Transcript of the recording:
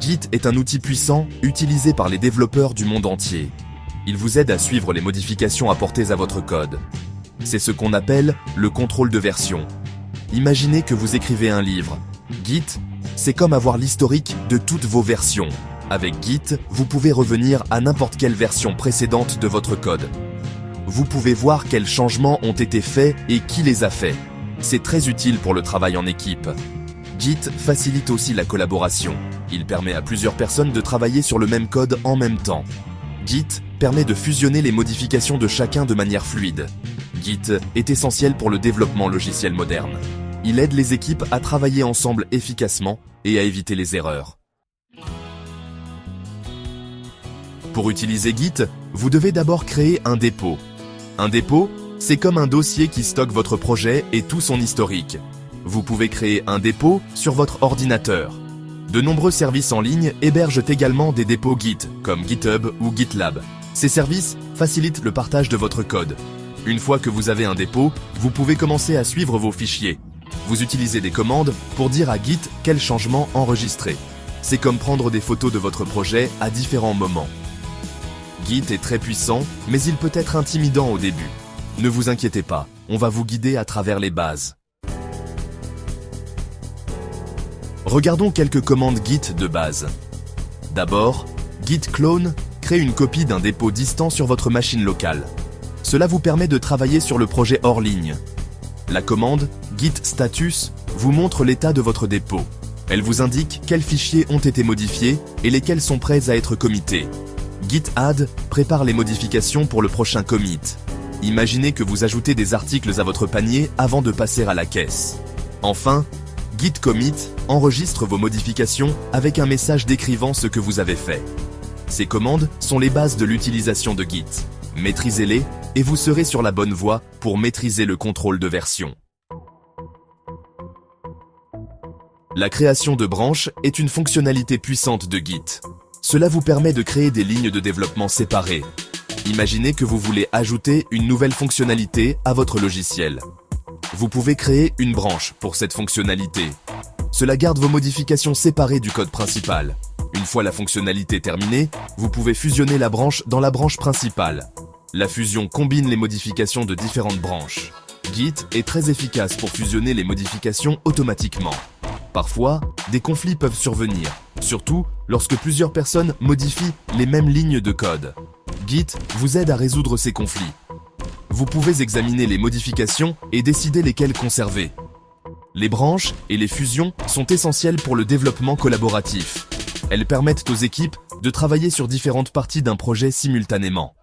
Git est un outil puissant utilisé par les développeurs du monde entier. Il vous aide à suivre les modifications apportées à votre code. C'est ce qu'on appelle le contrôle de version. Imaginez que vous écrivez un livre. Git, c'est comme avoir l'historique de toutes vos versions. Avec Git, vous pouvez revenir à n'importe quelle version précédente de votre code. Vous pouvez voir quels changements ont été faits et qui les a faits. C'est très utile pour le travail en équipe. Git facilite aussi la collaboration. Il permet à plusieurs personnes de travailler sur le même code en même temps. Git permet de fusionner les modifications de chacun de manière fluide. Git est essentiel pour le développement logiciel moderne. Il aide les équipes à travailler ensemble efficacement et à éviter les erreurs. Pour utiliser Git, vous devez d'abord créer un dépôt. Un dépôt, c'est comme un dossier qui stocke votre projet et tout son historique. Vous pouvez créer un dépôt sur votre ordinateur. De nombreux services en ligne hébergent également des dépôts Git, comme GitHub ou GitLab. Ces services facilitent le partage de votre code. Une fois que vous avez un dépôt, vous pouvez commencer à suivre vos fichiers. Vous utilisez des commandes pour dire à Git quels changements enregistrer. C'est comme prendre des photos de votre projet à différents moments. Git est très puissant, mais il peut être intimidant au début. Ne vous inquiétez pas, on va vous guider à travers les bases. Regardons quelques commandes Git de base. D'abord, git clone crée une copie d'un dépôt distant sur votre machine locale. Cela vous permet de travailler sur le projet hors ligne. La commande git status vous montre l'état de votre dépôt. Elle vous indique quels fichiers ont été modifiés et lesquels sont prêts à être committés. Git add prépare les modifications pour le prochain commit. Imaginez que vous ajoutez des articles à votre panier avant de passer à la caisse. Enfin, git commit enregistre vos modifications avec un message décrivant ce que vous avez fait. Ces commandes sont les bases de l'utilisation de Git. Maîtrisez-les et vous serez sur la bonne voie pour maîtriser le contrôle de version. La création de branches est une fonctionnalité puissante de Git. Cela vous permet de créer des lignes de développement séparées. Imaginez que vous voulez ajouter une nouvelle fonctionnalité à votre logiciel. Vous pouvez créer une branche pour cette fonctionnalité. Cela garde vos modifications séparées du code principal. Une fois la fonctionnalité terminée, vous pouvez fusionner la branche dans la branche principale. La fusion combine les modifications de différentes branches. Git est très efficace pour fusionner les modifications automatiquement. Parfois, des conflits peuvent survenir, surtout lorsque plusieurs personnes modifient les mêmes lignes de code. Git vous aide à résoudre ces conflits. Vous pouvez examiner les modifications et décider lesquelles conserver. Les branches et les fusions sont essentielles pour le développement collaboratif. Elles permettent aux équipes de travailler sur différentes parties d'un projet simultanément.